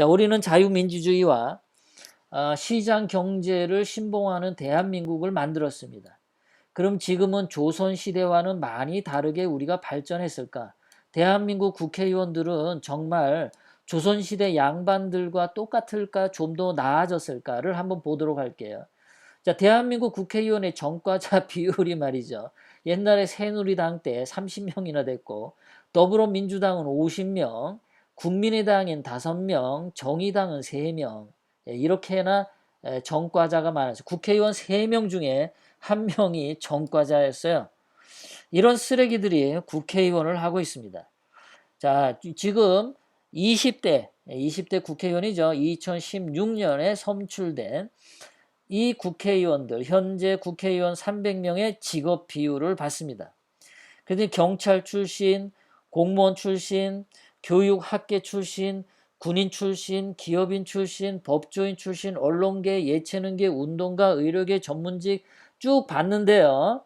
자, 우리는 자유민주주의와 시장 경제를 신봉하는 대한민국을 만들었습니다. 그럼 지금은 조선시대와는 많이 다르게 우리가 발전했을까? 대한민국 국회의원들은 정말 조선시대 양반들과 똑같을까? 좀 더 나아졌을까를 한번 보도록 할게요. 자, 대한민국 국회의원의 전과자 비율이 말이죠. 옛날에 새누리당 때 30명이나 됐고, 더불어민주당은 50명, 국민의당은 5명, 정의당은 3명, 이렇게나 전과자가 많았어요. 국회의원 3명 중에 1명이 전과자였어요. 이런 쓰레기들이 국회의원을 하고 있습니다. 자, 지금 20대 국회의원이죠. 2016년에 선출된 이 국회의원들, 현재 국회의원 300명의 직업 비율을 봤습니다. 그런데 경찰 출신, 공무원 출신, 교육학계 출신, 군인 출신, 기업인 출신, 법조인 출신, 언론계, 예체능계, 운동가, 의료계 전문직 쭉 봤는데요.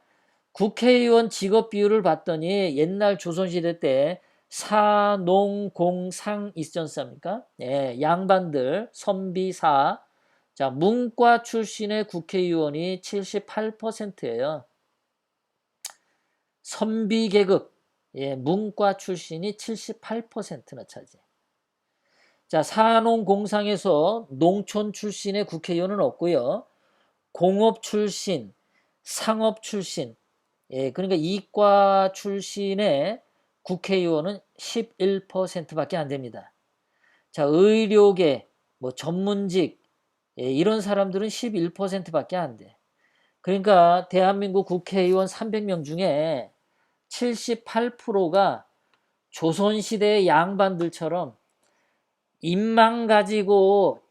국회의원 직업 비율을 봤더니 옛날 조선시대 때 사, 농, 공, 상 있지 않습니까? 예, 양반들, 선비사. 자, 문과 출신의 국회의원이 78%예요. 선비계급, 예, 문과 출신이 78%나 차지. 자, 산업공상에서 농촌 출신의 국회의원은 없고요. 공업 출신, 상업 출신, 예, 그러니까 이과 출신의 국회의원은 11%밖에 안 됩니다. 자, 의료계, 뭐 전문직, 예, 이런 사람들은 11%밖에 안 돼. 그러니까 대한민국 국회의원 300명 중에 78%가 조선시대의 양반들처럼 입만 가지고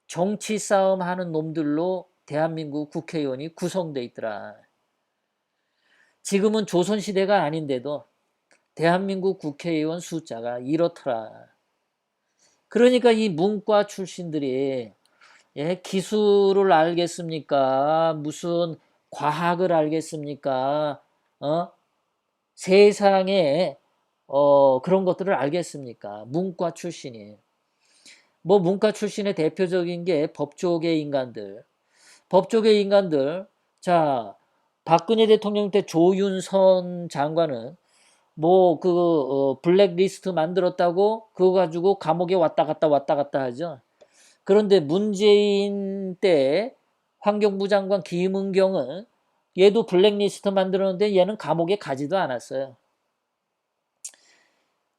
정치 싸움 하는 놈들로 대한민국 국회의원이 구성돼 있더라. 지금은 조선시대가 아닌데도 대한민국 국회의원 숫자가 이렇더라. 그러니까 이 문과 출신들이, 예, 기술을 알겠습니까? 무슨 과학을 알겠습니까? 세상에 그런 것들을 알겠습니까? 문과 출신이. 뭐 문과 출신의 대표적인 게 법조계 인간들. 법조계 인간들. 자, 박근혜 대통령 때 조윤선 장관은 뭐 블랙리스트 만들었다고 그거 가지고 감옥에 왔다 갔다 하죠. 그런데 문재인 때 환경부 장관 김은경은 얘도 블랙리스트 만들었는데 얘는 감옥에 가지도 않았어요.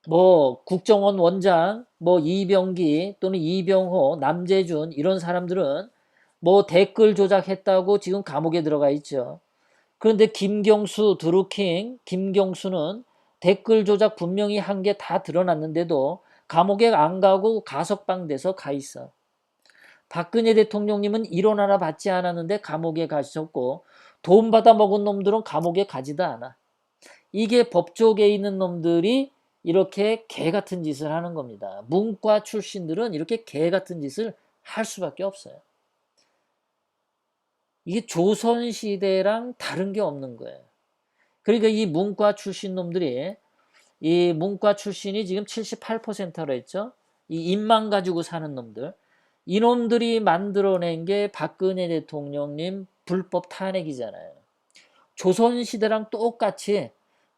뭐 국정원 원장, 뭐 이병기 또는 이병호, 남재준 이런 사람들은 뭐 댓글 조작했다고 지금 감옥에 들어가 있죠. 그런데 김경수, 드루킹, 김경수는 댓글 조작 분명히 한 게 다 드러났는데도 감옥에 안 가고 가석방 돼서 가 있어. 박근혜 대통령님은 1원 하나 받지 않았는데 감옥에 가셨고, 돈 받아 먹은 놈들은 감옥에 가지도 않아. 이게 법조계에 있는 놈들이 이렇게 개 같은 짓을 하는 겁니다. 문과 출신들은 이렇게 개 같은 짓을 할 수밖에 없어요. 이게 조선시대랑 다른 게 없는 거예요. 그러니까 이 문과 출신 놈들이, 이 문과 출신이 지금 78%로 했죠. 이 입만 가지고 사는 놈들. 이놈들이 만들어낸 게 박근혜 대통령님 불법 탄핵이잖아요. 조선시대랑 똑같이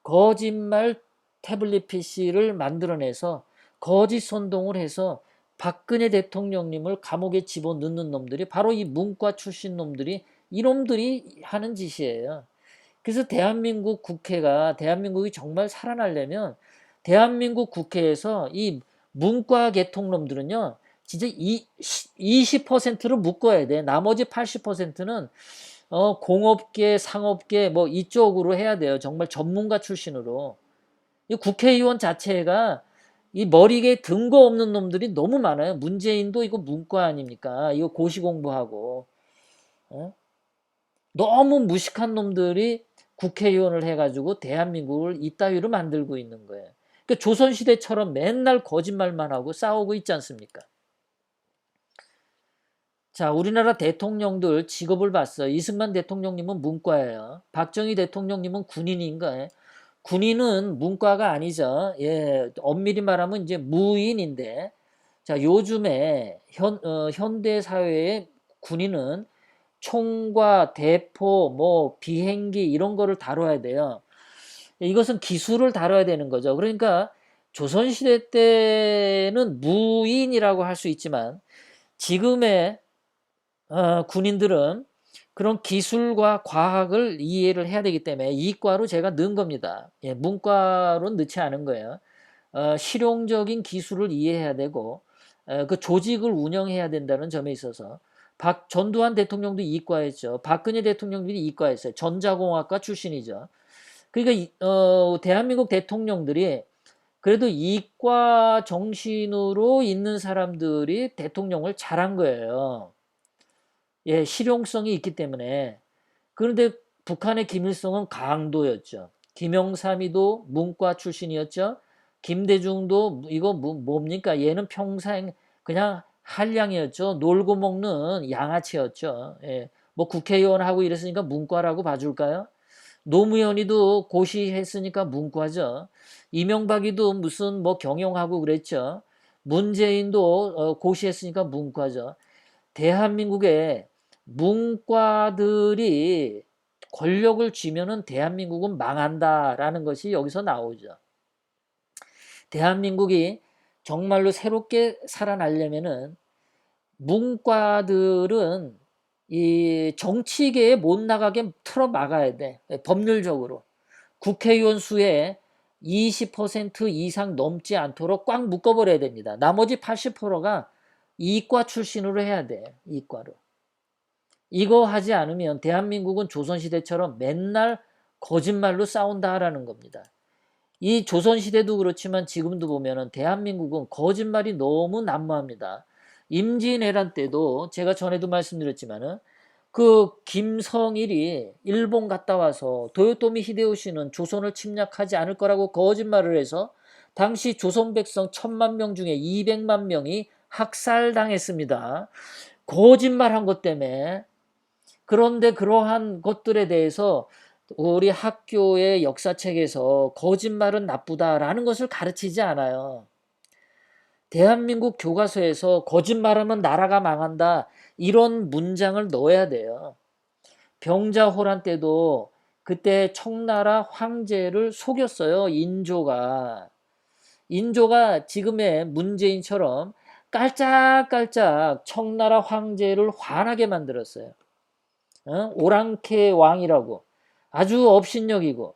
거짓말 태블릿 PC를 만들어내서 거짓 선동을 해서 박근혜 대통령님을 감옥에 집어넣는 놈들이 바로 이 문과 출신 놈들이, 이놈들이 하는 짓이에요. 그래서 대한민국 국회가, 대한민국이 정말 살아나려면 대한민국 국회에서 이 문과 계통놈들은요, 진짜 20%를 묶어야 돼. 나머지 80%는 공업계, 상업계 뭐 이쪽으로 해야 돼요. 정말 전문가 출신으로. 이 국회의원 자체가 이 머리에 등거 없는 놈들이 너무 많아요. 문재인도 이거 문과 아닙니까? 이거 고시 공부하고. 어? 너무 무식한 놈들이 국회의원을 해가지고 대한민국을 이따위로 만들고 있는 거예요. 그러니까 조선시대처럼 맨날 거짓말만 하고 싸우고 있지 않습니까? 자, 우리나라 대통령들 직업을 봤어. 이승만 대통령님은 문과예요. 박정희 대통령님은 군인인가요? 군인은 문과가 아니죠. 예, 엄밀히 말하면 이제 무인인데, 자, 요즘에 현대 사회의 군인은 총과 대포, 뭐 비행기 이런 거를 다뤄야 돼요. 이것은 기술을 다뤄야 되는 거죠. 그러니까 조선시대 때는 무인이라고 할 수 있지만 지금의 군인들은 그런 기술과 과학을 이해를 해야 되기 때문에 이과로 제가 넣은 겁니다. 예, 문과로 넣지 않은 거예요. 실용적인 기술을 이해해야 되고 그 조직을 운영해야 된다는 점에 있어서 전두환 대통령도 이과였죠. 박근혜 대통령도 이과였어요. 전자공학과 출신이죠. 그러니까 대한민국 대통령들이 그래도 이과 정신으로 있는 사람들이 대통령을 잘한 거예요. 예, 실용성이 있기 때문에. 그런데 북한의 김일성은 강도였죠. 김영삼이도 문과 출신이었죠. 김대중도 이거 뭡니까? 얘는 평생 그냥 한량이었죠. 놀고 먹는 양아치였죠. 예. 뭐 국회의원 하고 이랬으니까 문과라고 봐줄까요? 노무현이도 고시했으니까 문과죠. 이명박이도 무슨 뭐 경영하고 그랬죠. 문재인도 고시했으니까 문과죠. 대한민국에 문과들이 권력을 쥐면은 대한민국은 망한다라는 것이 여기서 나오죠. 대한민국이 정말로 새롭게 살아나려면은 문과들은 이 정치계에 못 나가게 틀어 막아야 돼. 법률적으로. 국회의원 수의 20% 이상 넘지 않도록 꽉 묶어버려야 됩니다. 나머지 80%가 이과 출신으로 해야 돼. 이과로. 이거 하지 않으면 대한민국은 조선시대처럼 맨날 거짓말로 싸운다라는 겁니다. 이 조선시대도 그렇지만 지금도 보면은 대한민국은 거짓말이 너무 난무합니다. 임진왜란 때도 제가 전에도 말씀드렸지만은 그 김성일이 일본 갔다 와서 도요토미 히데요시는 조선을 침략하지 않을 거라고 거짓말을 해서 당시 조선 백성 1000만 명 중에 200만 명이 학살당했습니다. 거짓말한 것 때문에. 그런데 그러한 것들에 대해서 우리 학교의 역사책에서 거짓말은 나쁘다라는 것을 가르치지 않아요. 대한민국 교과서에서 거짓말하면 나라가 망한다 이런 문장을 넣어야 돼요. 병자호란 때도 그때 청나라 황제를 속였어요. 인조가. 인조가 지금의 문재인처럼 깔짝깔짝 청나라 황제를 화나게 만들었어요. 오랑캐 왕이라고 아주 업신여기고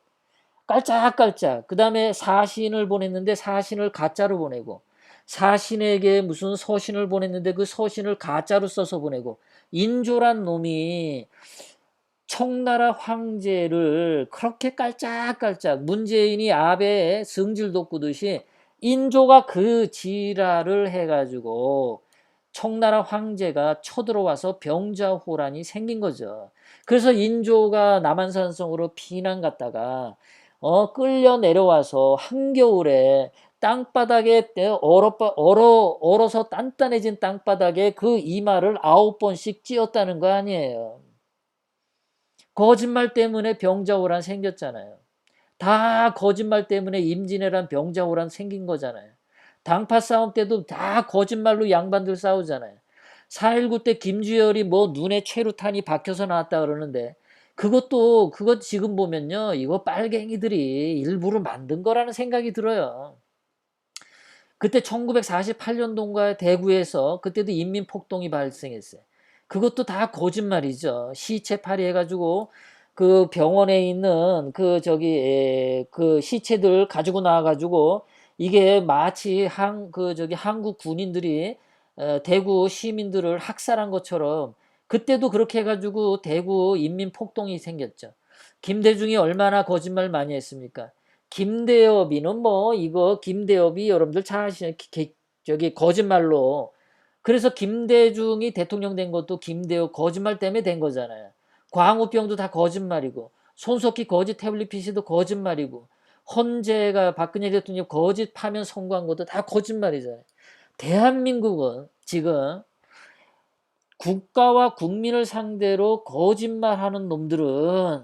깔짝깔짝. 그 다음에 사신을 보냈는데 사신을 가짜로 보내고 사신에게 무슨 서신을 보냈는데 그 서신을 가짜로 써서 보내고 인조란 놈이 청나라 황제를 그렇게 깔짝깔짝 문재인이 아베 성질 돋구듯이 인조가 그 지랄을 해가지고 청나라 황제가 쳐들어와서 병자호란이 생긴 거죠. 그래서 인조가 남한산성으로 피난 갔다가 끌려 내려와서 한겨울에 땅바닥에 얼어서 단단해진 땅바닥에 그 이마를 9번씩 찧었다는 거 아니에요. 거짓말 때문에 병자호란 생겼잖아요. 다 거짓말 때문에 임진왜란 병자호란 생긴 거잖아요. 당파 싸움 때도 다 거짓말로 양반들 싸우잖아요. 4.19 때 김주열이 뭐 눈에 최루탄이 박혀서 나왔다 그러는데 그것 지금 보면요. 이거 빨갱이들이 일부러 만든 거라는 생각이 들어요. 그때 1948년도인가 대구에서 그때도 인민폭동이 발생했어요. 그것도 다 거짓말이죠. 시체 파리해가지고 그 병원에 있는 그 시체들 가지고 나와가지고 이게 마치 한국 군인들이 대구 시민들을 학살한 것처럼 그때도 그렇게 해가지고 대구 인민폭동이 생겼죠. 김대중이 얼마나 거짓말 많이 했습니까? 김대엽이는 뭐 이거 김대엽이 여러분들 잘 아시는 저기 거짓말로 그래서 김대중이 대통령 된 것도 김대엽 거짓말 때문에 된 거잖아요. 광우병도 다 거짓말이고 손석희 거짓 태블릿 PC도 거짓말이고 헌재가 박근혜 대통령 거짓 파면 선고한 것도 다 거짓말이잖아요. 대한민국은 지금 국가와 국민을 상대로 거짓말하는 놈들은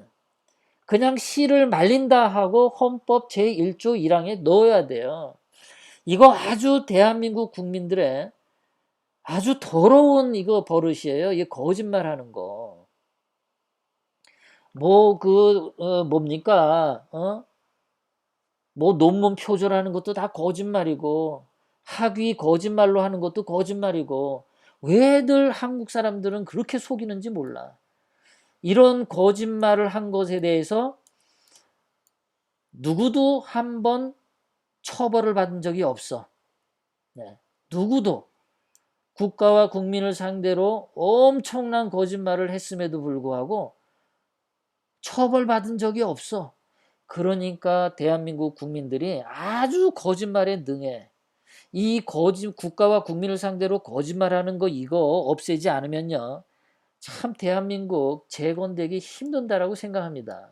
그냥 씨를 말린다 하고 헌법 제1조 1항에 넣어야 돼요. 이거 아주 대한민국 국민들의 아주 더러운 이거 버릇이에요. 이게 거짓말하는 거. 뭡니까? 뭐 논문 표절하는 것도 다 거짓말이고 학위 거짓말로 하는 것도 거짓말이고 왜들 한국 사람들은 그렇게 속이는지 몰라. 이런 거짓말을 한 것에 대해서 누구도 한 번 처벌을 받은 적이 없어. 네. 누구도 국가와 국민을 상대로 엄청난 거짓말을 했음에도 불구하고 처벌받은 적이 없어. 그러니까 대한민국 국민들이 아주 거짓말에 능해. 이 국가와 국민을 상대로 거짓말하는 거 이거 없애지 않으면요. 참 대한민국 재건되기 힘든다라고 생각합니다.